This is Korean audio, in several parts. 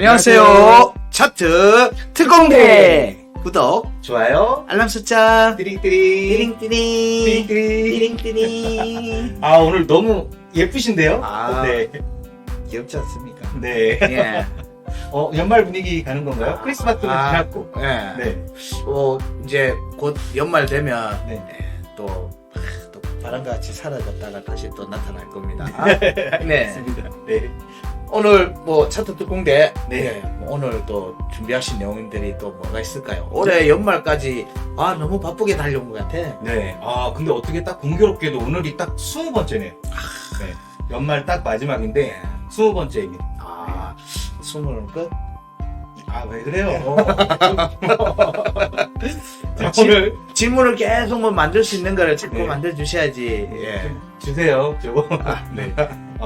안녕하세요. 차트 특공대 구독, 좋아요. 알람 숫자 띠링띠링. 띠링띠링 띠링띠링. 띠링띠링. 아, 오늘 너무 예쁘신데요? 아. 네. 귀엽지 않습니까? 네. 예. 연말 분위기 가는 건가요? 크리스마스는 지났고. 예. 네. 이제 곧 연말 되면 네. 또 바람과 같이 사라졌다가 다시 또 나타날 겁니다. 네. 맞습니다. 네. 오늘 차트 특공대 네. 오늘 또 준비하신 내용들이 또 뭐가 있을까요? 올해 연말까지 너무 바쁘게 달려온 것 같아. 네. 아, 근데 어떻게 딱 공교롭게도 오늘이 딱 20번째네요. 네. 연말 딱 마지막인데 20번째입니다. 스물 끝? 아, 왜 그래요? 자, 지- 오늘 질문을 계속 만들 수 있는 거를 자꾸 네. 만들어 주셔야지. 예. 주세요. 저거. 네.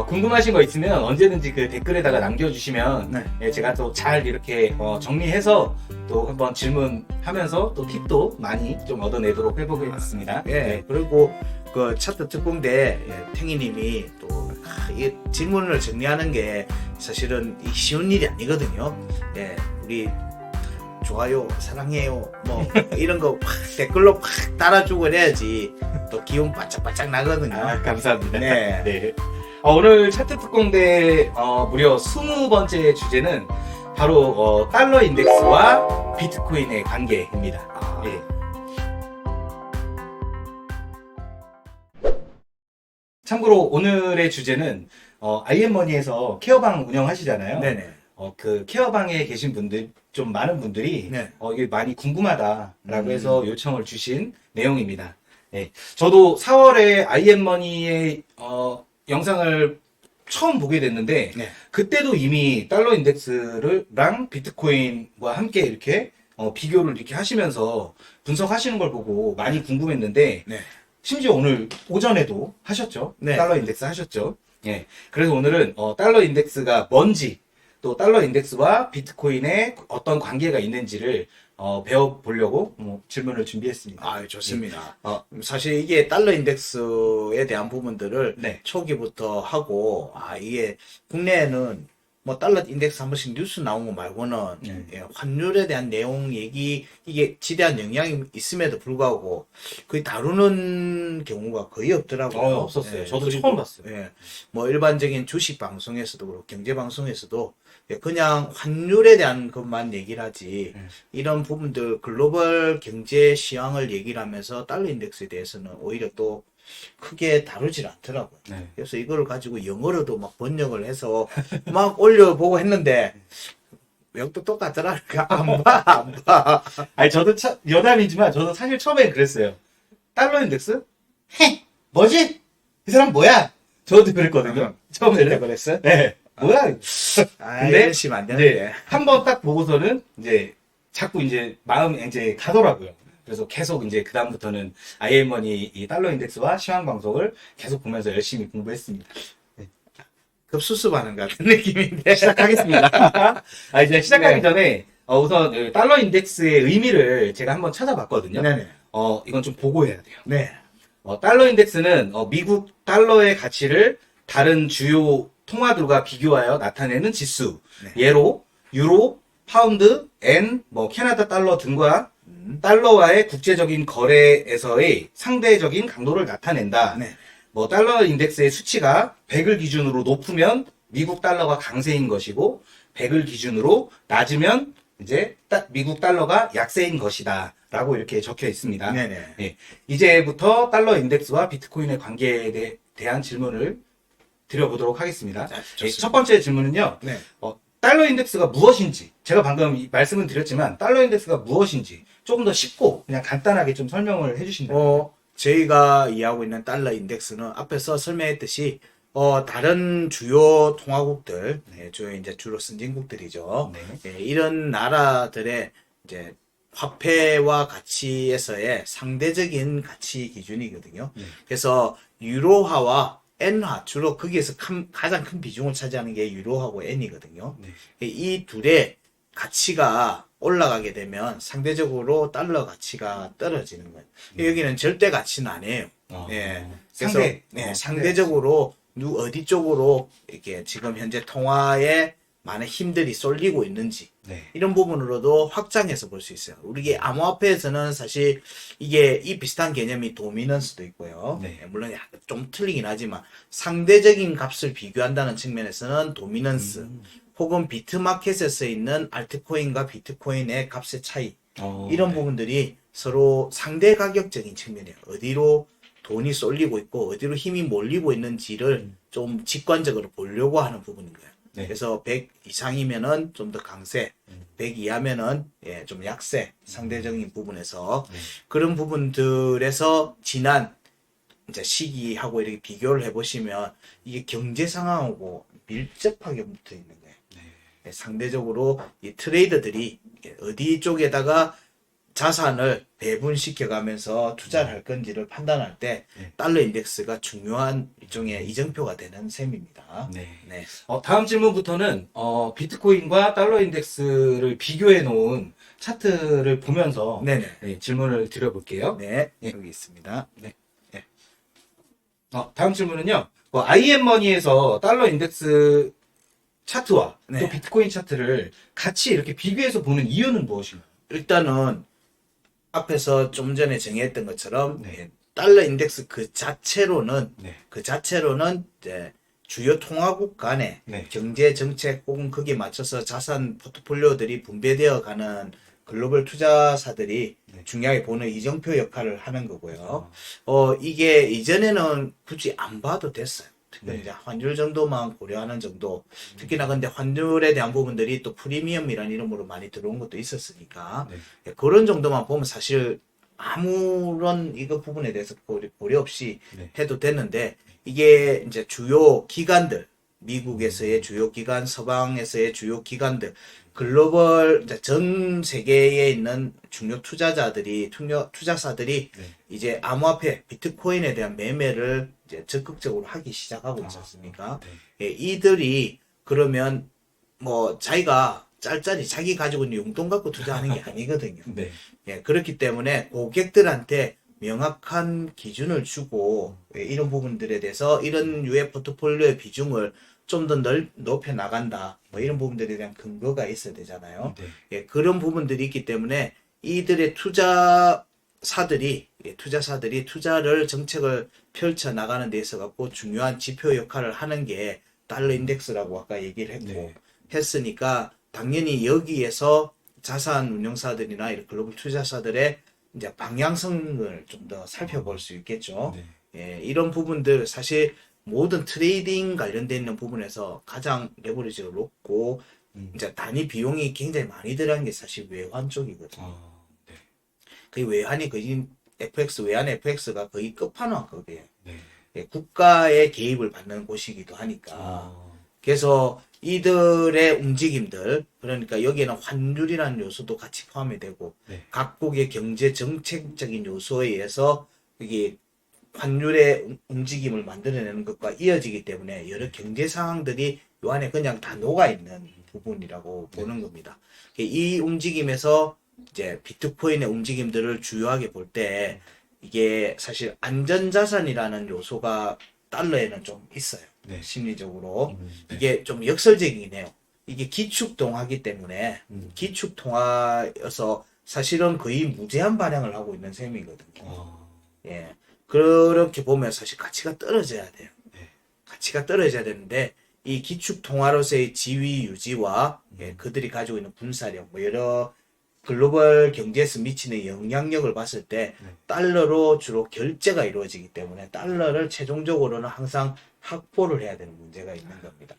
궁금하신 거 있으면 언제든지 그 댓글에다가 남겨주시면 네. 제가 또 잘 이렇게 정리해서 또 한번 질문하면서 또 팁도 많이 좀 얻어내도록 해보겠습니다. 예. 네. 그리고 그 차트 특공대 탱이님이 또 이 질문을 정리하는 게 사실은 쉬운 일이 아니거든요. 예. 우리 좋아요, 사랑해요, 이런 거 확 댓글로 확 달아주고 그래야지 또 기운 바짝바짝 나거든요. 감사합니다. 네. 네. 오늘 차트 특공대 무려 20번째 주제는 바로 달러 인덱스와 비트코인의 관계입니다. 예. 참고로 오늘의 주제는 IM머니에서 케어방 운영하시잖아요. 네네. 그 케어방에 계신 분들, 좀 많은 분들이 네. 이게 많이 궁금하다라고 해서 요청을 주신 내용입니다. 네. 저도 4월에 IM머니의 영상을 처음 보게 됐는데 네. 그때도 이미 달러 인덱스랑 비트코인과 함께 이렇게 비교를 이렇게 하시면서 분석하시는 걸 보고 많이 궁금했는데 네. 심지어 오늘 오전에도 하셨죠? 네. 달러 인덱스 하셨죠? 예. 그래서 오늘은 달러 인덱스가 뭔지 또 달러 인덱스와 비트코인의 어떤 관계가 있는지를 배워보려고 질문을 준비했습니다. 좋습니다. 예. 사실 이게 달러 인덱스에 대한 부분들을 네. 초기부터 하고, 이게 국내에는 달러 인덱스 한 번씩 뉴스 나온 거 말고는 네. 예, 환율에 대한 내용 얘기, 이게 지대한 영향이 있음에도 불구하고 거의 다루는 경우가 거의 없더라고요. 없었어요. 예, 저도 그리고, 처음 봤어요. 예, 일반적인 주식 방송에서도 그렇고 경제 방송에서도 그냥 환율에 대한 것만 얘기를 하지 이런 부분들 글로벌 경제 시황을 얘기를 하면서 달러 인덱스에 대해서는 오히려 또 크게 다루질 않더라고요. 네. 그래서 이거를 가지고 영어로도 막 번역을 해서 막 올려보고 했는데 외국도 똑같더라. 안 봐. 아니, 저도 여담이지만 저도 사실 처음에 그랬어요. 달러 인덱스? 뭐지? 이 사람 뭐야? 저도 그랬거든요. 처음에는. 그랬어? 네. 뭐야? 이거. 근데 이러시면 안 되는데. 이제 한 번 딱 보고서는 이제 자꾸 이제 마음이 이제 가더라고요. 그래서 계속 이제 그다음부터는 IM머니 이 달러 인덱스와 시황 방송을 계속 보면서 열심히 공부했습니다. 급수습하는 것 같은 느낌인데. 시작하겠습니다. 이제 시작하기 네. 전에 우선 이 달러 인덱스의 의미를 제가 한번 찾아봤거든요. 네네. 이건 좀 보고 해야 돼요. 네. 달러 인덱스는 미국 달러의 가치를 다른 주요 통화들과 비교하여 나타내는 지수. 네. 예로 유로, 파운드, 엔, 캐나다 달러 등과 달러와의 국제적인 거래에서의 상대적인 강도를 나타낸다. 네. 달러 인덱스의 수치가 100을 기준으로 높으면 미국 달러가 강세인 것이고 100을 기준으로 낮으면 이제 미국 달러가 약세인 것이다. 라고 이렇게 적혀 있습니다. 네네. 예, 이제부터 달러 인덱스와 비트코인의 관계에 대한 질문을 드려보도록 하겠습니다. 좋습니다. 첫 번째 질문은요. 네. 달러 인덱스가 무엇인지, 제가 방금 말씀은 드렸지만 달러 인덱스가 무엇인지 조금 더 쉽고 그냥 간단하게 좀 설명을 해주신다면. 저희가 이해하고 있는 달러 인덱스는 앞에서 설명했듯이 다른 주요 통화국들, 주로 선진국들이죠. 네. 이런 나라들의 이제 화폐와 가치에서의 상대적인 가치 기준이거든요. 그래서 유로화와 엔화, 주로 거기에서 가장 큰 비중을 차지하는 게 유로하고 엔이거든요. 이 둘의 가치가 올라가게 되면 상대적으로 달러 가치가 떨어지는 거예요. 여기는 절대 가치는 아니에요. 예. 그래서 상대, 상대적으로 어디 쪽으로 이렇게 지금 현재 통화의 많은 힘들이 쏠리고 있는지 네. 이런 부분으로도 확장해서 볼 수 있어요. 우리 암호화폐에서는 사실 이게 이 비슷한 개념이 도미넌스도 있고요. 네. 물론 약간 좀 틀리긴 하지만 상대적인 값을 비교한다는 측면에서는 도미넌스 혹은 비트마켓에서 있는 알트코인과 비트코인의 값의 차이 이런 네. 부분들이 서로 상대 가격적인 측면이에요. 어디로 돈이 쏠리고 있고 어디로 힘이 몰리고 있는지를 좀 직관적으로 보려고 하는 부분인 거예요. 네. 그래서 100 이상이면은 좀 더 강세, 100 이하면은 예, 좀 약세, 상대적인 부분에서 네. 그런 부분들에서 지난 이제 시기하고 이렇게 비교를 해보시면 이게 경제 상황하고 밀접하게 붙어 있는 거예요. 예, 상대적으로 이 트레이더들이 어디 쪽에다가 자산을 배분시켜 가면서 투자를 할 건지를 판단할 때 네. 달러 인덱스가 중요한 일종의 이정표가 되는 셈입니다. 네. 네. 다음 질문부터는 비트코인과 달러 인덱스를 비교해 놓은 차트를 보면서 네네. 네, 질문을 드려볼게요. 네. 예. 여기 있습니다. 다음 질문은요. IM머니에서 달러 인덱스 차트와 네. 또 비트코인 차트를 같이 이렇게 비교해서 보는 이유는 무엇인가요? 일단은 앞에서 좀 전에 정의했던 것처럼 네. 예, 달러 인덱스 그 자체로는 네. 이제 주요 통화국 간의 네. 경제 정책 혹은 거기에 맞춰서 자산 포트폴리오들이 분배되어 가는 글로벌 투자사들이 네. 중요하게 보는 이정표 역할을 하는 거고요. 이게 이전에는 굳이 안 봐도 됐어요. 특히 네. 이제 환율 정도만 고려하는 정도. 특히나 근데 환율에 대한 부분들이 또 프리미엄이라는 이름으로 많이 들어온 것도 있었으니까 네. 예, 그런 정도만 보면 사실 아무런 이거 부분에 대해서 고려 없이 네. 해도 됐는데 이게 이제 주요 기관들 미국에서의 주요 기관, 서방에서의 주요 기관들, 글로벌 이제 전 세계에 있는 중요 투자사들이 네. 이제 암호화폐, 비트코인에 대한 매매를 이제 적극적으로 하기 시작하고 있지 않습니까? 네. 예, 이들이 그러면 뭐 자기가 짤짤이 자기 가지고 있는 용돈 갖고 투자하는 게 아니거든요. 네. 예, 그렇기 때문에 고객들한테 명확한 기준을 주고 예, 이런 부분들에 대해서 이런 유의 포트폴리오의 비중을 좀 더 높여 나간다. 뭐 이런 부분들에 대한 근거가 있어야 되잖아요. 네. 예, 그런 부분들이 있기 때문에 이들의 투자사들이 투자를 정책을 펼쳐 나가는 데 있어 갖고 중요한 지표 역할을 하는 게 달러 인덱스라고 아까 얘기를 했고 네. 했으니까 당연히 여기에서 자산 운용사들이나 이런 글로벌 투자사들의 이제 방향성을 좀 더 살펴볼 수 있겠죠. 네. 예, 이런 부분들 사실 모든 트레이딩 관련돼 있는 부분에서 가장 레버리지가 높고 이제 단위 비용이 굉장히 많이 들어간 게 사실 외환 쪽이거든요. 네. 그 외환이 거의 외환 FX가 거의 끝판왕급이에요. 네. 예, 국가의 개입을 받는 곳이기도 하니까. 그래서 이들의 움직임들, 그러니까 여기에는 환율이라는 요소도 같이 포함이 되고, 네. 각국의 경제 정책적인 요소에 의해서 이게 환율의 움직임을 만들어내는 것과 이어지기 때문에 여러 경제 상황들이 요 안에 그냥 다 녹아있는 부분이라고 보는 겁니다. 이 움직임에서 이제 비트코인의 움직임들을 주요하게 볼 때 이게 사실 안전자산이라는 요소가 달러에는 좀 있어요. 네. 심리적으로. 네. 이게 좀 역설적이긴 해요. 이게 기축통화기 때문에 기축통화여서 사실은 거의 무제한 반영을 하고 있는 셈이거든요. 예. 그렇게 보면 사실 가치가 떨어져야 돼요. 네. 가치가 떨어져야 되는데 이 기축통화로서의 지위 유지와 예, 그들이 가지고 있는 군사력, 뭐 여러 글로벌 경제에서 미치는 영향력을 봤을 때 달러로 주로 결제가 이루어지기 때문에 달러를 최종적으로는 항상 확보를 해야 되는 문제가 있는 겁니다.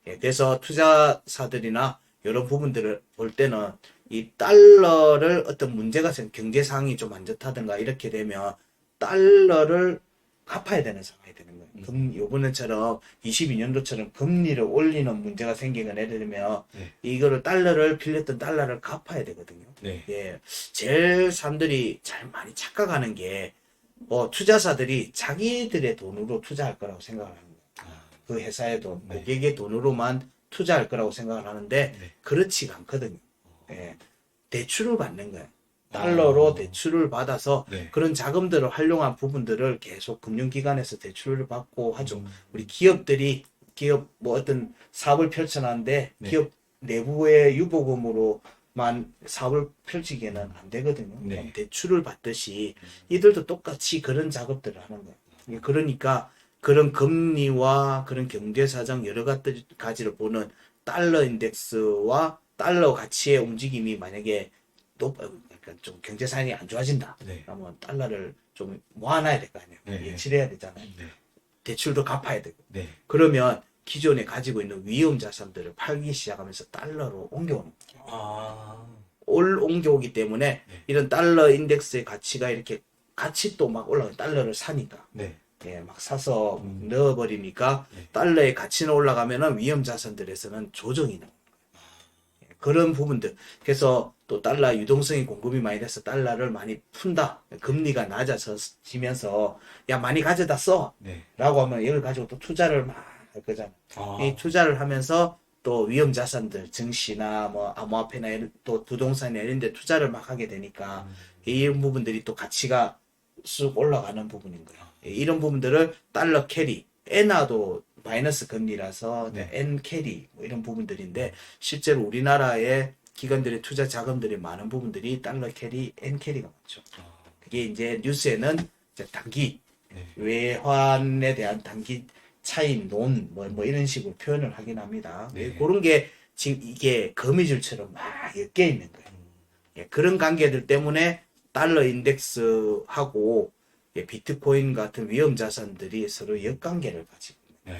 예, 그래서 투자사들이나 이런 부분들을 볼 때는 이 달러를 어떤 문제가 생 경제 상황이 좀 안 좋다든가 이렇게 되면 달러를 갚아야 되는 상황이 되는 거예요. 요번에처럼 22년도처럼 금리를 올리는 문제가 생기거나 예를 들면 이거를 달러를 빌렸던 달러를 갚아야 되거든요. 네. 예, 제일 사람들이 잘 많이 착각하는 게 투자사들이 자기들의 돈으로 투자할 거라고 생각을 합니다. 그 회사의 돈, 네. 고객의 돈으로만 투자할 거라고 생각을 하는데 네. 그렇지가 않거든요. 예, 대출을 받는 거예요. 달러로 대출을 받아서 네. 그런 자금들을 활용한 부분들을 계속 금융기관에서 대출을 받고 하죠. 우리 기업들이 기업 뭐 어떤 사업을 펼쳐놨는데 네. 기업 내부의 유보금으로만 사업을 펼치기에는 안 되거든요. 네. 그럼 대출을 받듯이 이들도 똑같이 그런 작업들을 하는 거예요. 그러니까 그런 금리와 그런 경제 사정 여러 가지를 보는 달러 인덱스와 달러 가치의 움직임이 만약에 그러니까 좀 경제 상황이 안 좋아진다. 네. 그러면 달러를 좀 모아놔야 될 거 아니에요. 네. 예치해야 되잖아요. 네. 대출도 갚아야 되고. 네. 그러면 기존에 가지고 있는 위험 자산들을 팔기 시작하면서 달러로 옮겨오는 거예요. 아. 옮겨오기 때문에 네. 이런 달러 인덱스의 가치가 이렇게 같이 또 막 올라가요. 달러를 사니까. 네. 예, 막 사서 넣어버리니까 네. 달러의 가치는 올라가면은 위험 자산들에서는 조정이 나요. 그런 부분들. 그래서 또 달러 유동성이 공급이 많이 돼서 달러를 많이 푼다. 금리가 낮아지면서 야 많이 가져다 써. 네. 라고 하면 이걸 가지고 또 투자를 막 할 거잖아. 아. 이 투자를 하면서 또 위험 자산들, 증시나 뭐 암호화폐나 또 부동산이나 이런 데 투자를 막 하게 되니까 이런 부분들이 또 가치가 쑥 올라가는 부분인 거예요. 이런 부분들을 달러 캐리, 엔화도 마이너스 금리라서 네. 엔 캐리 뭐 이런 부분들인데 실제로 우리나라의 기관들의 투자 자금들이 많은 부분들이 달러 캐리, 엔 캐리가 많죠. 그게 이제 뉴스에는 이제 단기 네. 외환에 대한 단기 차익, 논, 뭐 이런 식으로 표현을 하긴 합니다. 네. 그런 게 지금 이게 거미줄처럼 막 엮여 있는 거예요. 예, 그런 관계들 때문에 달러 인덱스하고 비트코인 같은 위험 자산들이 서로 역관계를 가지고 네.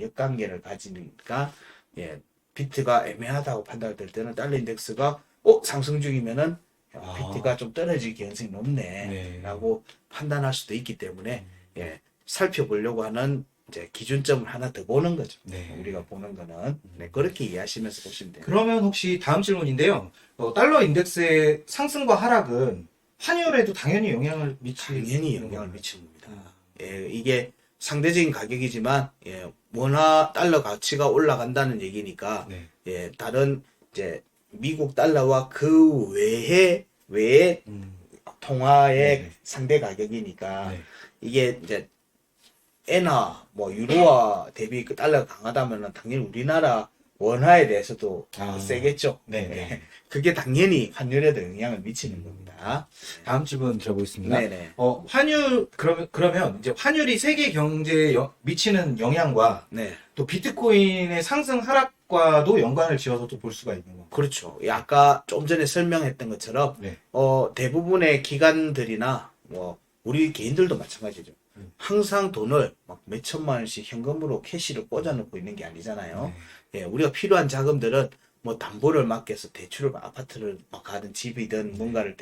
역관계를 가지니까 예, 비트가 애매하다고 판단될 때는 달러 인덱스가 상승 중이면은 비트가 좀 떨어질 가능성이 높네라고 판단할 수도 있기 때문에 예, 살펴보려고 하는 이제 기준점을 하나 더 보는 거죠. 네. 우리가 보는 거는 그렇게 이해하시면서 보시면 돼요. 그러면 혹시 다음 질문인데요. 달러 인덱스의 상승과 하락은 환율에도 당연히 영향을 당연히 영향을 미치는 겁니다. 예, 이게 상대적인 가격이지만 예, 원화 달러 가치가 올라간다는 얘기니까 네. 예, 다른 이제 미국 달러와 그 외의 통화의 네. 상대 가격이니까 네. 이게 이제 엔화, 뭐 유로화 대비 그 달러가 강하다면은 당연히 우리나라 원화에 대해서도 세겠죠. 네. 네. 그게 당연히 환율에도 영향을 미치는 겁니다. 다음 질문 드려보겠습니다. 네네. 환율 그러면 이제 환율이 세계 경제에 미치는 영향과 네. 또 비트코인의 상승 하락과도 연관을 지어서 또 볼 수가 있는 거. 그렇죠. 아까 좀 전에 설명했던 것처럼 네. 대부분의 기관들이나 뭐 우리 개인들도 마찬가지죠. 항상 돈을 막 몇천만 원씩 현금으로 캐시를 꽂아놓고 있는 게 아니잖아요. 예, 우리가 필요한 자금들은 뭐 담보를 맡겨서 대출을 아파트를 막 가든 집이든 뭔가를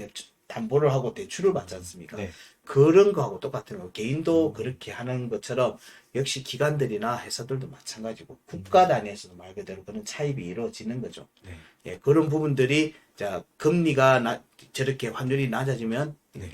담보를 하고 대출을 받지 않습니까? 네. 그런 거하고 똑같은 거. 개인도 그렇게 하는 것처럼 역시 기관들이나 회사들도 마찬가지고 국가 단위에서도 말 그대로 그런 차입이 이루어지는 거죠. 네. 예, 그런 부분들이 자 금리가 저렇게 환율이 낮아지면 네.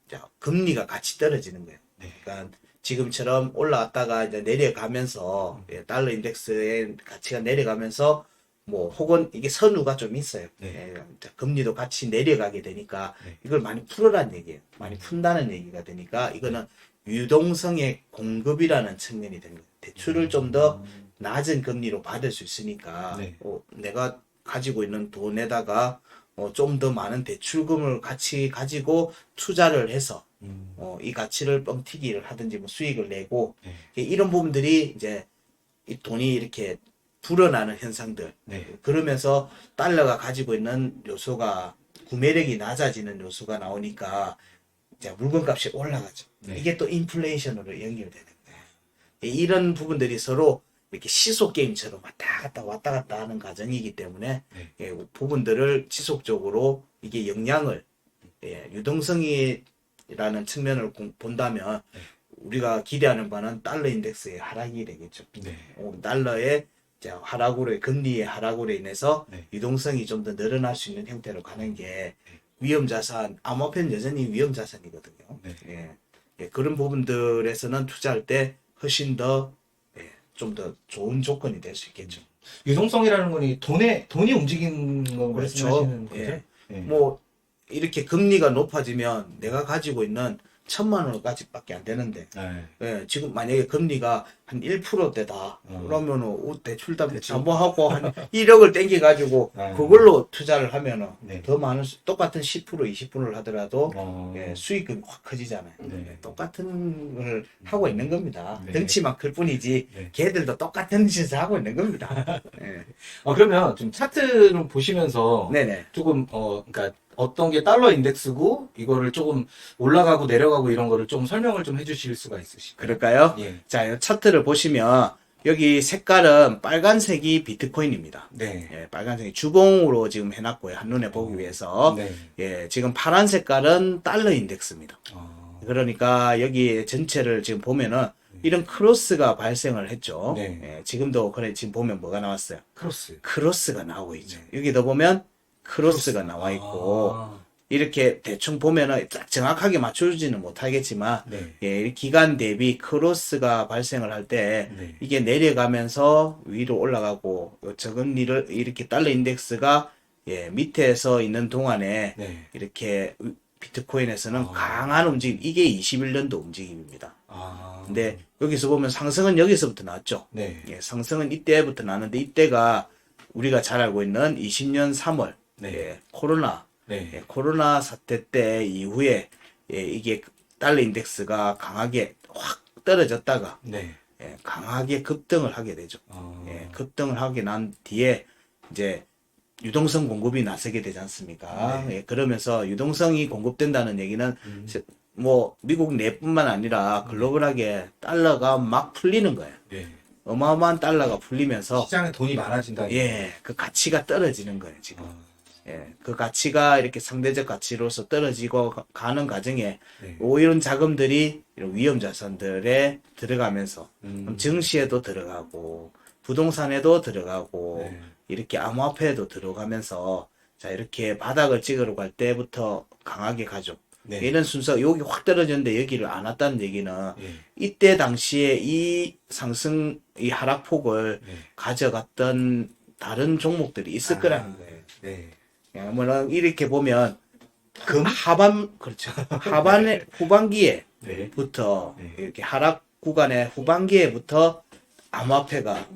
자 금리가 같이 떨어지는 거예요. 네. 그러니까 지금처럼 올라왔다가 이제 내려가면서 예, 달러 인덱스의 가치가 내려가면서 뭐 혹은 이게 선우가 좀 있어요. 네. 예, 금리도 같이 내려가게 되니까 네. 이걸 많이 풀어라는 얘기예요. 많이 푼다는 얘기가 되니까 이거는 유동성의 공급이라는 측면이 되는 거예요. 대출을 좀 더 낮은 금리로 받을 수 있으니까 네. 내가 가지고 있는 돈에다가 좀 더 많은 대출금을 같이 가지고 투자를 해서 이 가치를 뻥튀기를 하든지 뭐 수익을 내고 네. 이런 부분들이 이제 이 돈이 이렇게 불어나는 현상들. 네. 그러면서 달러가 가지고 있는 요소가 구매력이 낮아지는 요소가 나오니까 이제 물건값이 올라가죠. 네. 이게 또 인플레이션으로 연결되는 거예요. 이런 부분들이 서로 이렇게 시소 게임처럼 왔다 갔다 하는 과정이기 때문에 네. 예, 부분들을 지속적으로 이게 영향을 유동성이라는 측면을 본다면 네. 우리가 기대하는 바는 달러 인덱스의 하락이 되겠죠. 네. 달러의 하락으로 금리의 하락으로 인해서 네. 유동성이 좀 더 늘어날 수 있는 형태로 가는 게 위험 자산, 암호화폐는 여전히 위험 자산이거든요. 네. 예, 그런 부분들에서는 투자할 때 훨씬 더 좀 더 좋은 조건이 될 수 있겠죠. 유동성이라는 건 돈이 움직이는 거 그렇죠. 말씀하시는 거죠? 예. 네. 뭐 이렇게 금리가 높아지면 내가 가지고 있는 1,000만 원까지밖에 안 되는데 네. 예, 지금 만약에 금리가 한 1%대다 그러면은 대출 다 대출. 담보하고 한 1억을 땡겨가지고 네. 그걸로 투자를 하면은 네. 더 많은 똑같은 10% 20%를 하더라도 어. 예, 수익금이 확 커지잖아요. 네. 똑같은 걸 하고 있는 겁니다. 네. 덩치만 클 뿐이지 네. 걔들도 똑같은 짓을 하고 있는 겁니다. 예. 그러면 좀 차트를 보시면서 네네. 조금 그러니까 어떤 게 달러 인덱스고 이거를 조금 올라가고 내려가고 이런 거를 좀 설명을 좀 해주실 수가 있으실까요? 그럴까요? 예. 자, 이 차트를 보시면 여기 색깔은 빨간색이 비트코인입니다. 네. 예, 빨간색이 주봉으로 지금 해놨고요. 한눈에 보기 위해서. 네. 예, 지금 파란 색깔은 달러 인덱스입니다. 그러니까 여기 전체를 지금 보면은 이런 크로스가 발생을 했죠. 네. 예, 지금도 그래 지금 보면 뭐가 나왔어요? 크로스. 크로스가 나오고 있죠. 여기도 보면 크로스가 나와 있고 아. 이렇게 대충 보면은 딱 정확하게 맞추지는 못하겠지만 네. 예, 기간 대비 크로스가 발생을 할 때 네. 이게 내려가면서 위로 올라가고 저금리를 이렇게 달러 인덱스가 예, 밑에서 있는 동안에 네. 이렇게 비트코인에서는 아. 강한 움직임, 이게 21년도 움직임입니다. 아. 근데 여기서 보면 상승은 여기서부터 났죠. 네. 예, 상승은 이때부터 나는데 이때가 우리가 잘 알고 있는 20년 3월 네. 예, 코로나 네. 예, 코로나 사태 때 이후에 예, 이게 달러 인덱스가 강하게 확 떨어졌다가 네. 예, 강하게 급등을 하게 되죠. 예, 급등을 하게 난 뒤에 이제 유동성 공급이 나서게 되지 않습니까? 네. 예, 그러면서 유동성이 공급된다는 얘기는 뭐 미국 내뿐만 아니라 글로벌하게 달러가 막 풀리는 거예요. 네. 어마어마한 달러가 풀리면서 시장에 돈이 많아진다. 예, 그 가치가 떨어지는 거예요, 지금. 아. 예, 그 가치가 이렇게 상대적 가치로서 떨어지고 가는 과정에 네. 이런 자금들이 이런 위험 자산들에 들어가면서 음. 증시에도 들어가고 부동산에도 들어가고 네. 이렇게 암호화폐에도 들어가면서 자 이렇게 바닥을 찍으러 갈 때부터 강하게 가죠. 네. 이런 순서 여기 확 떨어졌는데 여기를 안 왔다는 얘기는 예. 이때 당시에 이 상승 이 하락폭을 네. 가져갔던 다른 종목들이 있을 거라는 거예요. 네. 뭐는 이렇게 보면 그렇죠. 하반에 후반기에부터 네. 이렇게 하락 구간의 후반기에부터 암호화폐가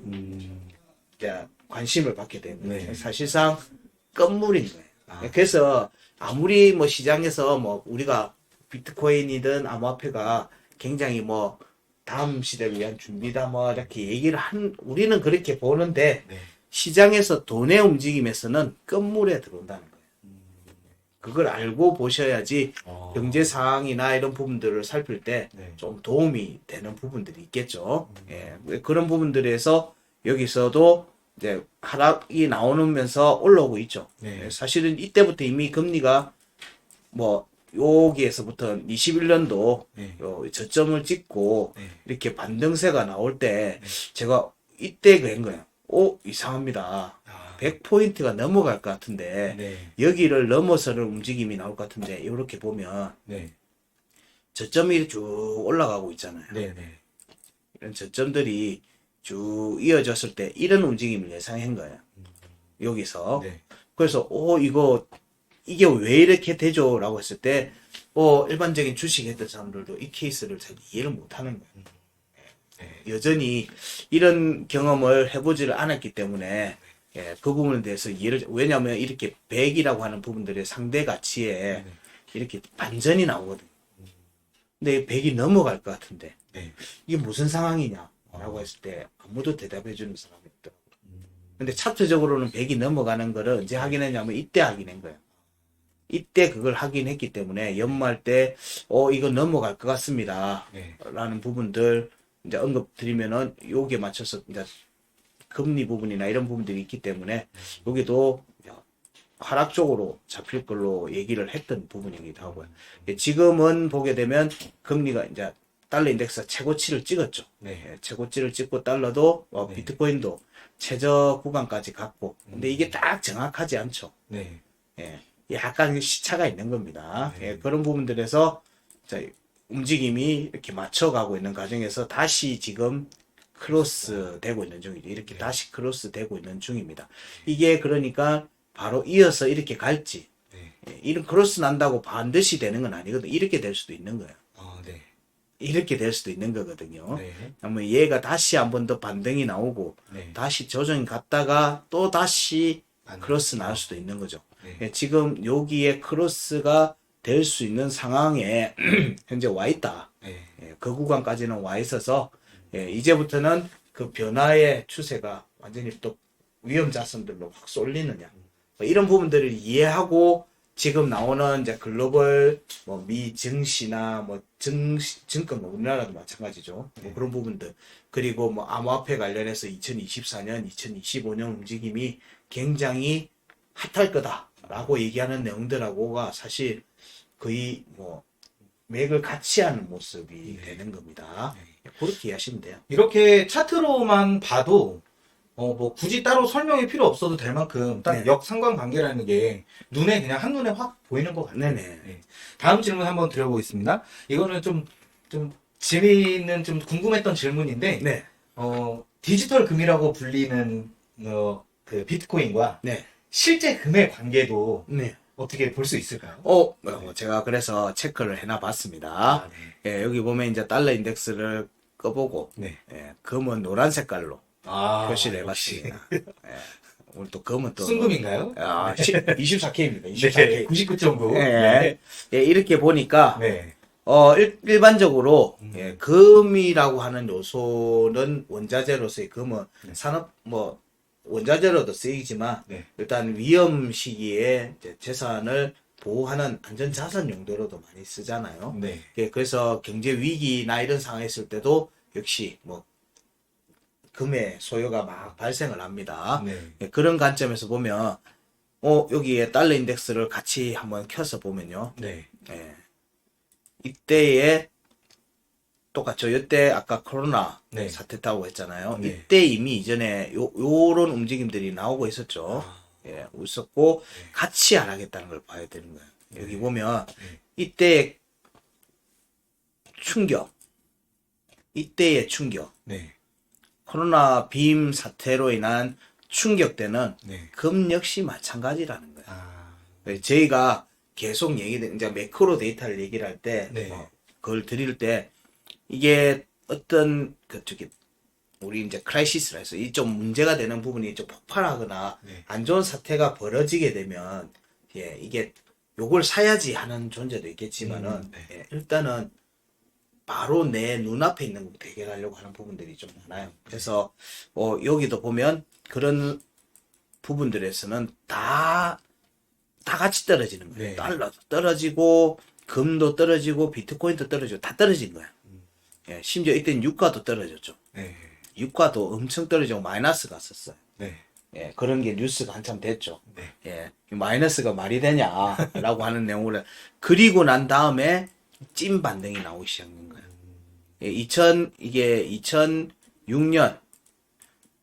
이제 관심을 받게 되는 거예요. 네. 사실상 건물인 거예요. 아. 그래서 아무리 뭐 시장에서 뭐 우리가 비트코인이든 암호화폐가 굉장히 뭐 다음 시대를 위한 준비다 뭐 이렇게 얘기를 우리는 그렇게 보는데 네. 시장에서 돈의 움직임에서는 건물에 들어온다는 거예요. 그걸 알고 보셔야지 경제 상황이나 이런 부분들을 살필 때 좀 네. 도움이 되는 부분들이 있겠죠. 예, 그런 부분들에서 여기서도 이제 하락이 나오면서 올라오고 있죠. 네. 예, 사실은 이때부터 이미 금리가 뭐 여기에서부터 21년도 네. 저점을 찍고 네. 이렇게 반등세가 나올 때 제가 이때 그런 거예요. 이상합니다. 아. 100포인트가 넘어갈 것 같은데 네. 여기를 넘어서는 움직임이 나올 것 같은데 이렇게 보면 네. 저점이 쭉 올라가고 있잖아요. 네. 네. 이런 저점들이 쭉 이어졌을 때 이런 움직임을 예상한 거예요. 여기서. 네. 그래서 이게 왜 이렇게 되죠? 라고 했을 때 일반적인 주식 했던 사람들도 이 케이스를 잘 이해를 못 하는 거예요. 여전히 이런 경험을 해보지를 않았기 때문에 예, 그 부분에 대해서 왜냐하면 이렇게 100이라고 하는 부분들의 상대 가치에 이렇게 반전이 나오거든요. 근데 100이 넘어갈 것 같은데 네. 이게 무슨 상황이냐 라고 했을 때 아무도 대답해 주는 사람이 없더라고요. 근데 차트적으로는 100이 넘어가는 거를 언제 확인했냐면 이때 확인한 거예요. 이때 그걸 확인했기 때문에 연말 때 이거 넘어갈 것 같습니다. 네. 라는 부분들 이제 언급 드리면은 여기에 맞춰서 이제 금리 부분이나 이런 부분들이 있기 때문에 여기도 하락 쪽으로 잡힐 걸로 얘기를 했던 부분이기도 하고요. 지금은 보게 되면 금리가 이제 달러 인덱스가 최고치를 찍었죠. 네. 예, 최고치를 찍고 달러도 네. 비트코인도 최저 구간까지 갔고 근데 이게 딱 정확하지 않죠. 네. 예, 약간 시차가 있는 겁니다. 네. 예, 그런 부분들에서 자, 움직임이 이렇게 맞춰가고 있는 과정에서 다시 지금 크로스 되고 있는 중이죠. 이렇게 다시 크로스 되고 있는 중입니다. 이게 그러니까 바로 이어서 이렇게 갈지 네. 예, 이런 크로스 난다고 반드시 되는 건 아니거든. 이렇게 될 수도 있는 거예요. 네. 이렇게 될 수도 있는 거거든요. 네. 그러면 얘가 다시 한 번 더 반등이 나오고 네. 다시 조정이 갔다가 또 다시 반등. 크로스 나올 수도 있는 거죠. 네. 예, 지금 여기에 크로스가 될 수 있는 상황에 현재 와 있다. 네. 예, 그 구간까지는 와 있어서 예, 이제부터는 그 변화의 추세가 완전히 또 위험 자산들로 확 쏠리느냐 뭐 이런 부분들을 이해하고 지금 나오는 이제 글로벌 뭐 미 증시나 뭐 증권 우리나라도 마찬가지죠. 뭐 그런 부분들 그리고 뭐 암호화폐 관련해서 2024년, 2025년 움직임이 굉장히 핫할 거다라고 얘기하는 내용들하고가 사실 거의 뭐 맥을 같이 하는 모습이 되는 겁니다. 그렇게 이해하시면 돼요. 이렇게 차트로만 봐도 뭐 굳이 따로 설명이 필요 없어도 될 만큼 딱 네. 역상관관계라는 게 눈에 그냥 한눈에 확 보이는 것 같아요. 네네. 네. 다음 질문 한번 드려보겠습니다. 이거는 좀 재미있는 좀 궁금했던 질문인데 네. 디지털 금이라고 불리는 그 비트코인과 네. 실제 금의 관계도 네. 어떻게 볼 수 있을까요? 제가 그래서 체크를 해놔 봤습니다. 아, 네. 예, 여기 보면 이제 달러 인덱스를 꺼보고, 네. 예, 금은 노란 색깔로 표시를 역시. 해봤습니다. 예, 오늘 또 금은 또. 순금인가요? 24K입니다. 24K. 네, 99.9. 예, 예, 이렇게 보니까, 네. 일반적으로, 예, 금이라고 하는 요소는 원자재로서의 금은 산업, 원자재로도 쓰이지만, 네. 일단 위험 시기에 이제 재산을 보호하는 안전자산 용도로도 많이 쓰잖아요. 네. 예, 그래서 경제 위기나 이런 상황에 있을 때도 역시 뭐 금의 소요가 막 발생을 합니다. 네. 예, 그런 관점에서 보면 여기에 달러 인덱스를 같이 한번 켜서 보면요. 네. 예, 이때에 똑같죠. 이때 아까 코로나 네. 사태 타고 했잖아요. 네. 이때 이미 이전에 요런 움직임들이 나오고 있었죠. 예, 있었고 같이 안 하겠다는 걸 봐야 되는 거예요. 여기 보면 이때 충격, 이때의 충격, 네. 코로나 빔 사태로 인한 충격 때는 네. 금 역시 마찬가지라는 거예요. 아. 저희가 계속 이제 매크로 데이터를 얘기를 할 때, 네. 그걸 드릴 때, 이게 어떤, 우리 이제 크라이시스라 해서 이 좀 문제가 되는 부분이 좀 폭발하거나 네. 안 좋은 사태가 벌어지게 되면, 예, 이게 요걸 사야지 하는 존재도 있겠지만은, 네. 예, 일단은 바로 내 눈앞에 있는 것부터 해결하려고 하는 부분들이 좀 많아요. 그래서, 여기도 보면 그런 부분들에서는 다 같이 떨어지는 거예요. 네. 달러도 떨어지고, 금도 떨어지고, 비트코인도 떨어지고, 다 떨어진 거예요. 예, 심지어 이때는 유가도 떨어졌죠. 네. 유가도 엄청 떨어지고 마이너스 갔었어요. 네. 예, 그런 게 뉴스가 한참 됐죠. 네. 예, 이 마이너스가 말이 되냐라고 하는 내용을 그리고 난 다음에 찐 반등이 나오기 시작한 거예요. 예, 이게 2006년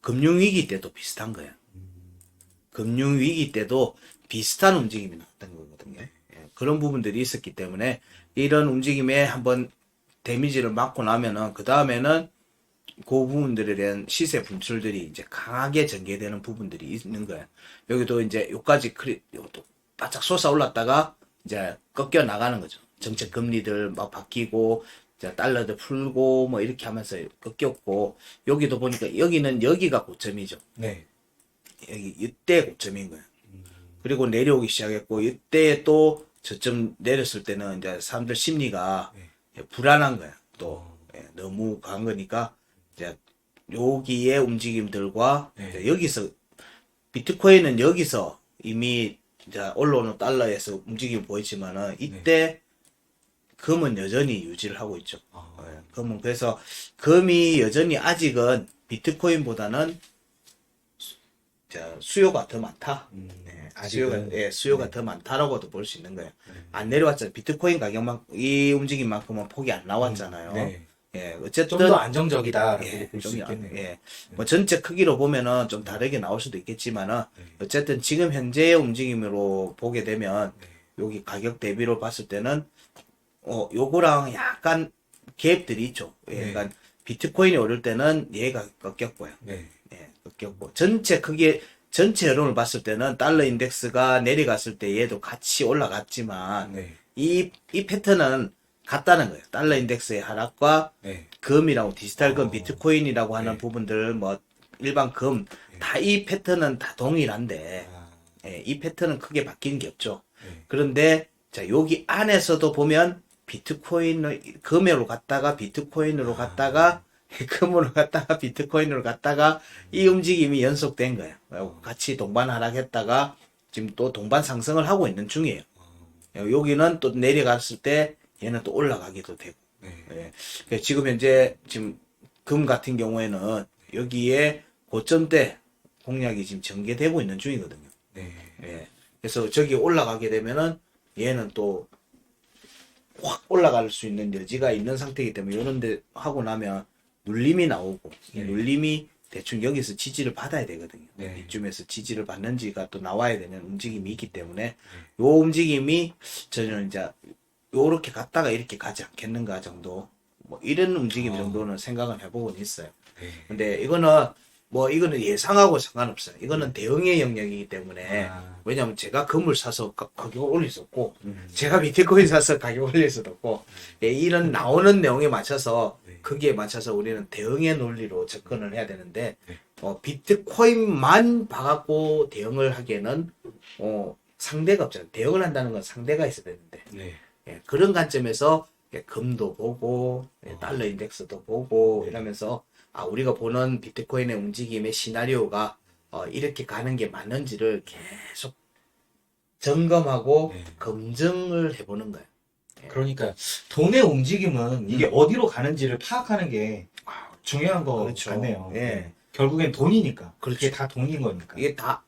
금융위기 때도 비슷한 거예요. 금융위기 때도 비슷한 움직임이 나왔던 거거든요. 예, 그런 부분들이 있었기 때문에 이런 움직임에 한번 데미지를 맞고 나면은 그 다음에는 그 부분들에 대한 시세 분출들이 이제 강하게 전개되는 부분들이 있는 거예요. 여기도 이제 요까지 요것도 바짝 솟아올랐다가 이제 꺾여 나가는 거죠. 정책 금리들 막 바뀌고 이제 달러도 풀고 뭐 이렇게 하면서 꺾였고 여기도 보니까 여기가 고점이죠. 네. 여기 이때 고점인 거예요. 그리고 내려오기 시작했고 이때 또 저점 내렸을 때는 이제 사람들 심리가 불안한 거예요. 또 너무 강한 거니까 이제 여기의 움직임들과 이제 여기서 비트코인은 여기서 이미 이제 올라오는 달러에서 움직임이 보이지만은 이때 금은 여전히 유지를 하고 있죠. 금은 그래서 금이 여전히 아직은 비트코인보다는 수요가 더 많다. 수요가 더 많다라고도 볼 수 있는 거예요. 안 내려왔잖아요. 비트코인 가격만 이 움직임만큼은 폭이 안 나왔잖아요. 네. 예, 어쨌든 좀 더 안정적이다라고 볼 수 좀 있겠네요. 예, 뭐 전체 크기로 보면은 좀 다르게 나올 수도 있겠지만은 어쨌든 지금 현재의 움직임으로 보게 되면 여기 가격 대비로 봤을 때는 요거랑 약간 갭들이 있죠. 예, 그러니까 비트코인이 오를 때는 얘가 꺾였고요. 네. 예, 꺾였고 전체 흐름을 봤을 때는 달러 인덱스가 내려갔을 때 얘도 같이 올라갔지만 이 패턴은 같다는 거예요. 달러 인덱스의 하락과 네. 금이라고 디지털 금, 비트코인이라고 하는 네. 부분들 뭐 일반 금 다 이 패턴은 다 동일한데 아, 예, 이 패턴은 크게 바뀐 게 없죠. 네. 그런데 자 여기 안에서도 보면 비트코인을 금으로 갔다가 비트코인으로 갔다가 금으로 갔다가 비트코인으로 갔다가 이 움직임이 연속된 거예요. 같이 동반 하락했다가 지금 또 동반 상승을 하고 있는 중이에요. 여기는 또 내려갔을 때 얘는 또 올라가기도 되고. 네. 예. 그래서 지금 현재 지금 금 같은 경우에는 여기에 고점대 공략이 지금 전개되고 있는 중이거든요. 네. 예. 그래서 저기 올라가게 되면은 얘는 또 확 올라갈 수 있는 여지가 있는 상태이기 때문에 이런 데 하고 나면 눌림이 나오고 이 눌림이 대충 여기서 지지를 받아야 되거든요. 네. 이쯤에서 지지를 받는지가 또 나와야 되는 움직임이 있기 때문에 요 움직임이 저는 이제 요렇게 갔다가 이렇게 가지 않겠는가 정도 뭐 이런 움직임 정도는 생각은 해보고는 있어요. 네. 근데 이거는 뭐 이거는 예상하고 상관없어요. 이거는 대응의 영역이기 때문에 아. 왜냐하면 제가 금을 사서 가격을 올릴 수 없고 제가 비트코인 사서 가격을 올릴 수도 없고 예, 이런 나오는 내용에 맞춰서 네. 거기에 맞춰서 우리는 대응의 논리로 접근을 해야 되는데 네. 비트코인만 봐갖고 대응을 하기에는 상대가 없잖아요. 대응을 한다는 건 상대가 있어야 되는데 네. 예, 그런 관점에서 예, 금도 보고 달러 인덱스도 보고 네. 이러면서 우리가 보는 비트코인의 움직임의 시나리오가 이렇게 가는 게 맞는지를 계속 점검하고 네. 검증을 해보는 거예요. 그러니까 돈의 움직임은 이게 어디로 가는지를 파악하는 게 중요한 거 그렇죠. 같네요. 예. 네. 결국엔 돈이니까. 그렇죠. 그게 다 돈인 거니까. 이게 다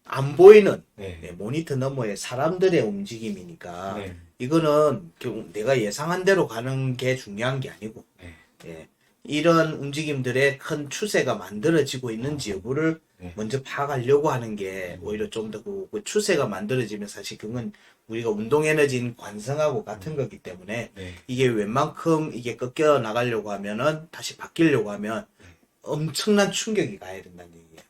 안 보이는 네. 예, 모니터 너머의 사람들의 움직임이니까 네. 이거는 결국 내가 예상한 대로 가는 게 중요한 게 아니고 네. 예, 이런 움직임들의 큰 추세가 만들어지고 있는지 여부를 네. 먼저 파악하려고 하는 게 오히려 좀 더 그 추세가 만들어지면 사실 그건 우리가 운동 에너지인 관성하고 같은 거기 때문에 네. 이게 웬만큼 이게 꺾여 나가려고 하면은 다시 바뀌려고 하면 엄청난 충격이 가야 된다는 얘기예요.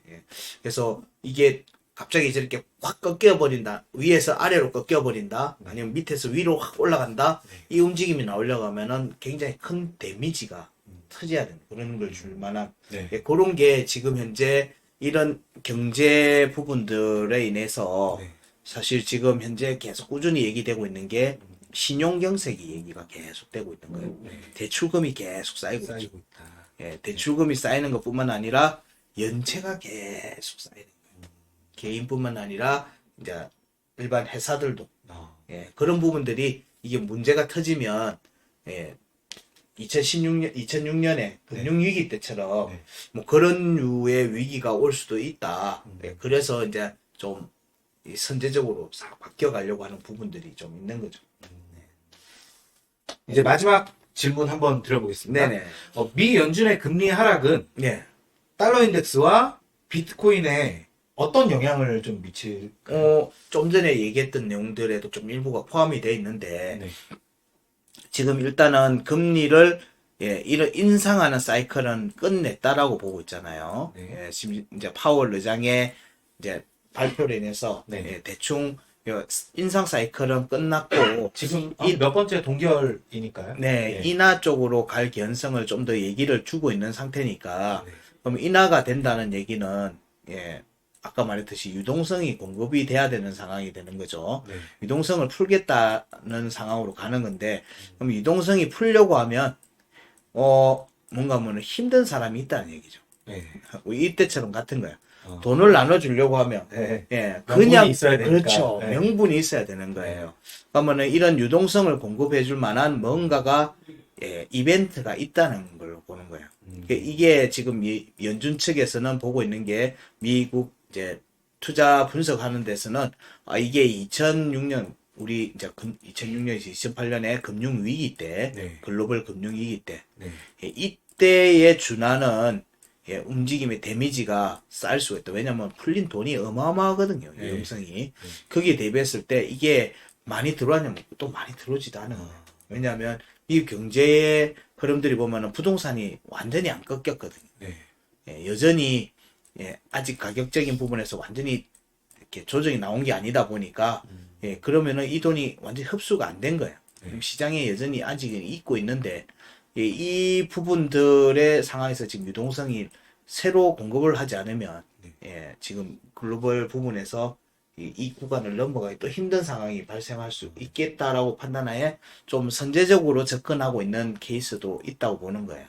예. 그래서 이게 갑자기 저렇게 확 꺾여버린다. 위에서 아래로 꺾여버린다. 아니면 밑에서 위로 확 올라간다. 이 움직임이 나오려고 하면은 굉장히 큰 데미지가 터져야 되는 그런 걸 줄 만한 네. 예, 그런 게 지금 현재 이런 경제 부분들에 인해서 네. 사실 지금 현재 계속 꾸준히 얘기되고 있는 게 신용경색이 얘기가 계속 되고 있는 거예요. 대출금이 계속 쌓이고 있죠. 쌓이고 있다. 예, 대출금이 쌓이는 것뿐만 아니라 연체가 계속 쌓이는 거예요. 개인뿐만 아니라 이제 일반 회사들도 예, 그런 부분들이 이게 문제가 터지면 예, 2006년에 금융위기 때처럼 네. 뭐 그런 류의 위기가 올 수도 있다. 예, 그래서 이제 좀 선제적으로 싹 바뀌어 가려고 하는 부분들이 좀 있는 거죠. 이제 마지막 질문 한번 드려보겠습니다. 네네. 미 연준의 금리 하락은 네. 달러 인덱스와 비트코인에 어떤 영향을 좀 미칠까요? 좀 전에 얘기했던 내용들에도 좀 일부가 포함이 되어 있는데, 네. 지금 일단은 금리를, 예, 이런 인상하는 사이클은 끝냈다라고 보고 있잖아요. 네. 예, 지금 이제 파월 의장의 이제 발표로 인해서, 네. 예, 대충, 인상 사이클은 끝났고, 지금 몇 번째 동결이니까요. 네, 예. 인하 쪽으로 갈 개연성을 좀 더 얘기를 주고 있는 상태니까, 네. 그럼 인하가 된다는 얘기는, 예, 아까 말했듯이 유동성이 공급이 돼야 되는 상황이 되는 거죠. 네. 유동성을 풀겠다는 상황으로 가는 건데, 그럼 유동성이 풀려고 하면, 뭔가 뭐는 힘든 사람이 있다는 얘기죠. 네. 이때처럼 같은 거예요. 어. 돈을 나눠주려고 하면, 네. 예, 명분이 그냥, 있어야 되니까. 그렇죠. 네. 명분이 있어야 되는 거예요. 그러면은 이런 유동성을 공급해 줄 만한 뭔가가, 예, 이벤트가 있다는 걸로 보는 거예요. 이게 지금 연준 측에서는 보고 있는 게 미국 이제 투자 분석하는 데서는 이게 2006년 우리 이제 2006년에서 2008년에 금융 위기 때 네. 글로벌 금융 위기 때 네. 예, 이때에 준하는 예, 움직임의 데미지가 쌓일 수가 있다. 왜냐면 풀린 돈이 어마어마하거든요. 네. 유동성이. 거기에 대비했을 때 이게 많이 들어왔냐면 또 많이 들어오지도 않은 거예요. 왜냐하면 이 경제의 흐름들이 보면은 부동산이 완전히 안 꺾였거든요. 네. 예, 여전히 예, 아직 가격적인 부분에서 완전히 이렇게 조정이 나온 게 아니다 보니까 예, 그러면은 이 돈이 완전히 흡수가 안 된 거예요. 시장에 여전히 아직은 있고 있는데 이 부분들의 상황에서 지금 유동성이 새로 공급을 하지 않으면 지금 글로벌 부분에서 이 구간을 넘어가기 또 힘든 상황이 발생할 수 있겠다라고 판단하에 좀 선제적으로 접근하고 있는 케이스도 있다고 보는 거예요.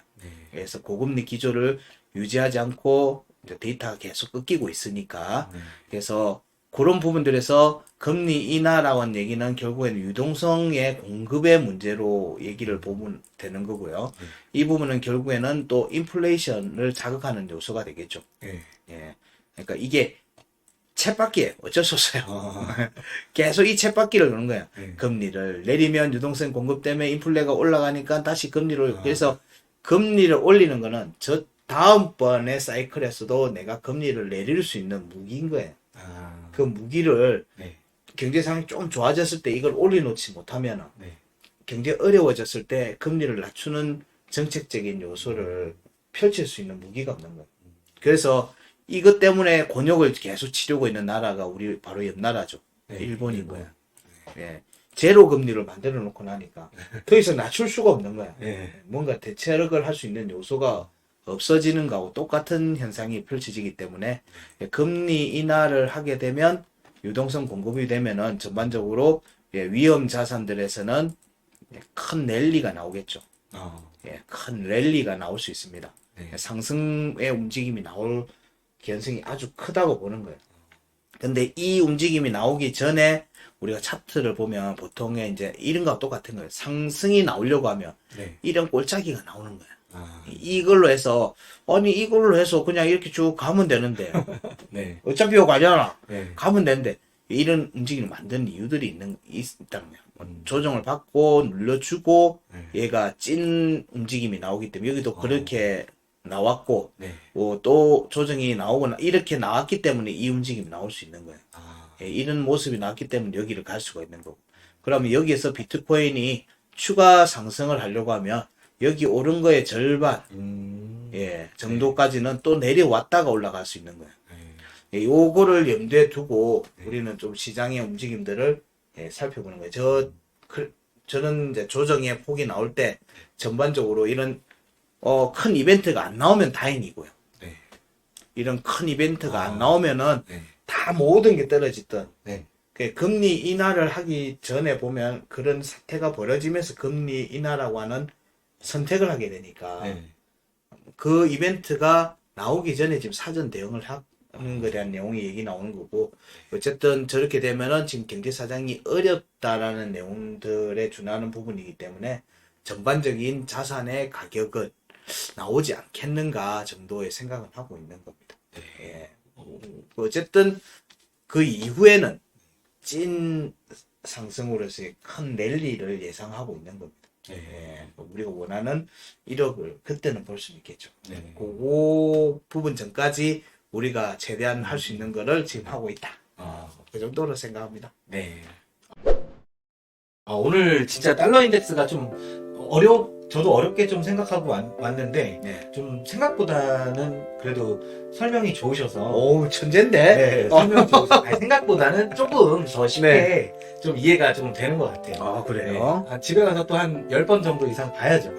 그래서 고금리 기조를 유지하지 않고 이제 데이터가 계속 꺾이고 있으니까 그래서 그런 부분들에서 금리 인하라는 얘기는 결국에는 유동성의 공급의 문제로 얘기를 보면 되는 거고요. 이 부분은 결국에는 또 인플레이션을 자극하는 요소가 되겠죠. 예. 그러니까 이게 쳇바퀴에 어쩔 수 없어요. 계속 이 쳇바퀴를 도는 거야. 금리를 내리면 유동성 공급 때문에 인플레가 올라가니까 다시 금리를 그래서 금리를 올리는 거는 저 다음번에 사이클에서도 내가 금리를 내릴 수 있는 무기인 거예요. 그 무기를 경제 상황이 좀 좋아졌을 때 이걸 올려놓지 못하면 경제 어려워졌을 때 금리를 낮추는 정책적인 요소를 펼칠 수 있는 무기가 없는 거예요. 그래서 이것 때문에 곤욕을 계속 치르고 있는 나라가 우리 바로 옆 나라죠. 일본인 거예요. 제로 금리를 만들어 놓고 나니까 더 이상 낮출 수가 없는 거야. 뭔가 대책을 할 수 있는 요소가 없어지는 거하고 똑같은 현상이 펼쳐지기 때문에 금리 인하를 하게 되면 유동성 공급이 되면은 전반적으로 위험 자산들에서는 큰 랠리가 나오겠죠. 큰 랠리가 나올 수 있습니다. 상승의 움직임이 나올 개연성이 아주 크다고 보는 거예요. 근데 이 움직임이 나오기 전에 우리가 차트를 보면 보통의 이제 이런 거와 똑같은 거예요. 상승이 나오려고 하면 이런 꼴짜기가 나오는 거예요. 이걸로 해서 아니 이걸로 해서 그냥 이렇게 쭉 가면 되는데 어차피 이거 가잖아. 가면 되는데 이런 움직임을 만드는 이유들이 있다는 거예요. 조정을 받고 눌러주고 얘가 찐 움직임이 나오기 때문에 여기도 그렇게 나왔고 또 조정이 나오거나 이렇게 나왔기 때문에 이 움직임이 나올 수 있는 거예요. 이런 모습이 나왔기 때문에 여기를 갈 수가 있는 거고. 그러면 여기에서 비트코인이 추가 상승을 하려고 하면 여기 오른 거의 절반 정도까지는 또 내려왔다가 올라갈 수 있는 거예요. 요거를 염두에 두고 우리는 좀 시장의 움직임들을 살펴보는 거예요. 저는 이제 조정의 폭이 나올 때 전반적으로 이런 큰 이벤트가 안 나오면 다행이고요. 이런 큰 이벤트가 안 나오면은 다 모든 게 떨어지던 금리 인하를 하기 전에 보면 그런 사태가 벌어지면서 금리 인하라고 하는 선택을 하게 되니까 그 이벤트가 나오기 전에 지금 사전 대응을 하는 것에 대한 내용이 얘기 나오는 거고 어쨌든 저렇게 되면은 지금 경제 사정이 어렵다라는 내용들에 준하는 부분이기 때문에 전반적인 자산의 가격은 나오지 않겠는가 정도의 생각은 하고 있는 겁니다. 어쨌든 그 이후에는 찐 상승으로서의 큰 랠리를 예상하고 있는 겁니다. 우리가 원하는 1억을 그때는 볼 수 있겠죠. 그 부분 전까지 우리가 최대한 할 수 있는 거를 지금 하고 있다. 그 정도로 생각합니다. 오늘 진짜 달러 인덱스가 좀 저도 어렵게 좀 생각하고 왔는데 좀 생각보다는 그래도 설명이 좋으셔서 오 천재인데. 설명이 좋으셔서 생각보다는 조금 더 쉽게 좀 이해가 좀 되는 것 같아요. 그래요? 집에 가서 또 한 10번 정도 이상 봐야죠.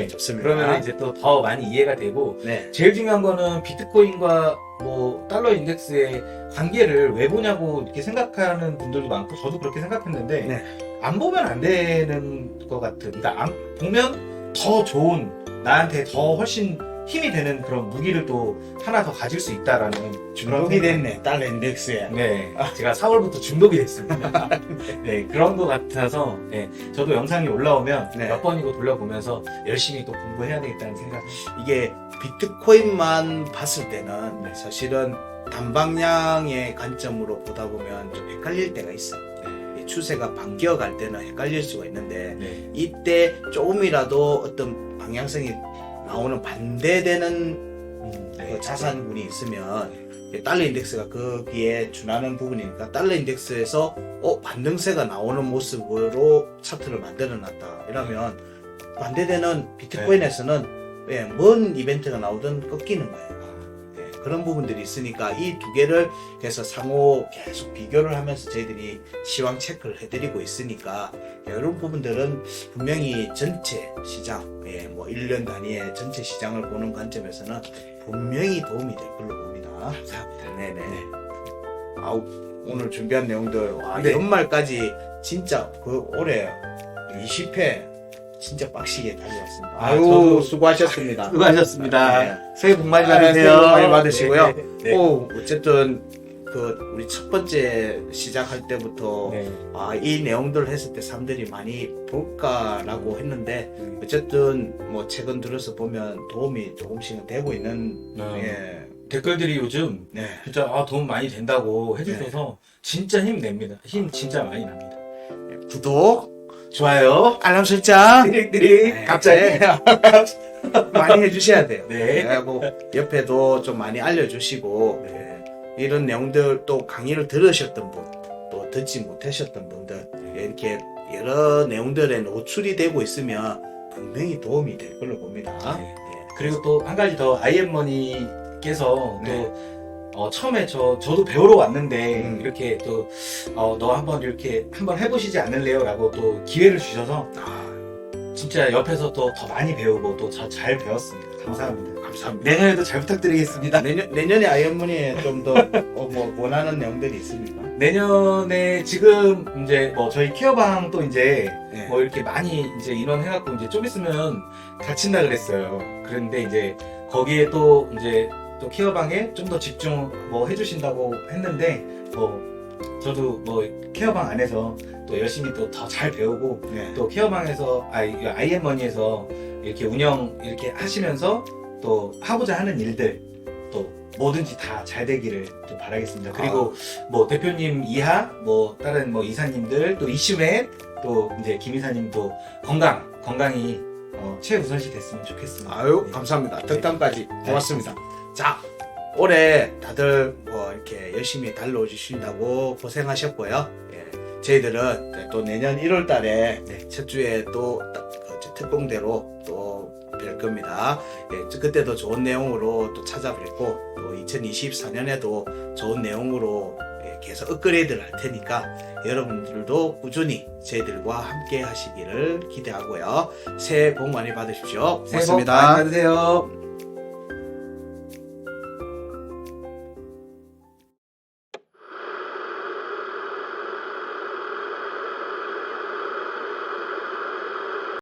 좋습니다. 그러면 이제 또 더 많이 이해가 되고 제일 중요한 거는 비트코인과 뭐 달러 인덱스의 관계를 왜 보냐고 이렇게 생각하는 분들도 많고 저도 그렇게 생각했는데 안 보면 안 되는 것 같은. 그러니까 안 보면 더 좋은 나한테 더 훨씬 힘이 되는 그런 무기를 또 하나 더 가질 수 있다라는 중독이 됐네 달러 인덱스에. 제가 4월부터 중독이 됐습니다. 그런 것 같아서 저도 영상이 올라오면 몇 번이고 돌려보면서 열심히 또 공부해야 되겠다는 생각이. 이게 비트코인만 봤을 때는 사실은 단방향의 관점으로 보다 보면 좀 헷갈릴 때가 있어. 추세가 반겨갈 때는 헷갈릴 수가 있는데 이때 조금이라도 어떤 방향성이 나오는 반대되는 그 자산군이 있으면 달러 인덱스가 거기에 준하는 부분이니까 달러 인덱스에서 반등세가 나오는 모습으로 차트를 만들어 놨다 이러면 반대되는 비트코인에서는 먼 이벤트가 나오든 꺾이는 거예요. 그런 부분들이 있으니까 이 두 개를 해서 상호 계속 비교를 하면서 저희들이 시황 체크를 해드리고 있으니까 이런 부분들은 분명히 전체 시장, 뭐 1년 단위의 전체 시장을 보는 관점에서는 분명히 도움이 될 걸로 봅니다. 감사합니다. 네네. 아우, 오늘 준비한 내용들, 와, 네. 연말까지 진짜 그 올해 20회 진짜 빡시게 달려왔습니다. 아, 아유, 저도 수고하셨습니다. 수고하셨습니다. 네. 새해 복 많이 아, 받으세요. 새해 복 많이 받으시고요. 네, 네. 어쨌든 그 우리 첫 번째 시작할 때부터 네. 이 내용들을 했을 때 사람들이 많이 볼까라고 했는데 네. 어쨌든 뭐 최근 들어서 보면 도움이 조금씩은 되고 있는 네. 댓글들이 요즘 네. 진짜 도움 많이 된다고 해주셔서 진짜 힘냅니다. 힘 진짜 많이 납니다. 구독, 좋아요. 알람 설정 띠릭띠릭. 네. 갑자기. 많이 해주셔야 돼요. 네. 뭐 옆에도 좀 많이 알려주시고 이런 내용들 또 강의를 들으셨던 분, 또 듣지 못하셨던 분들 이렇게 여러 내용들에 노출이 되고 있으면 분명히 도움이 될 걸로 봅니다. 네. 그리고 또 한 가지 더 아이엠머니께서 네. 또 처음에 저도 배우러 왔는데 이렇게 이렇게 또 너 한번 이렇게 한번 해보시지 않을래요? 라고 또 기회를 주셔서 진짜 옆에서 또 더 많이 배우고 또 잘 배웠습니다. 감사합니다. 감사합니다. 내년에도 잘 부탁드리겠습니다. 내년에 아이언머니에 좀 더 뭐 원하는 내용들이 있습니까? 내년에 지금 이제 뭐 저희 케어방 또 이제 네. 뭐 이렇게 많이 이제 인원해갖고 이제 좀 있으면 닫힌다 그랬어요. 그런데 이제 거기에 또 이제 또 케어방에 좀 더 집중 뭐 해주신다고 했는데 뭐 저도 뭐 케어방 안에서 또 열심히 또 더 잘 배우고 네. 또 케어방에서 아이엠머니에서 이렇게 운영 이렇게 하시면서 또 하고자 하는 일들 또 뭐든지 다 잘 되기를 좀 바라겠습니다. 그리고 뭐 대표님 이하 뭐 다른 뭐 이사님들 또 이슈맨 또 이제 김 이사님도 건강이 최우선시 됐으면 좋겠습니다. 아유, 네. 감사합니다. 덕담까지 고맙습니다. 자, 올해 다들 뭐 이렇게 열심히 달려주신다고 고생하셨고요. 저희들은 또 내년 1월 달에 첫 주에 또 특공대로 또 뵐 겁니다. 그때도 좋은 내용으로 또 찾아뵙고 또 2024년에도 좋은 내용으로 계속 업그레이드를 할 테니까 여러분들도 꾸준히 저희들과 함께 하시기를 기대하고요. 새해 복 많이 받으십시오. 새해 복 많이 받으세요.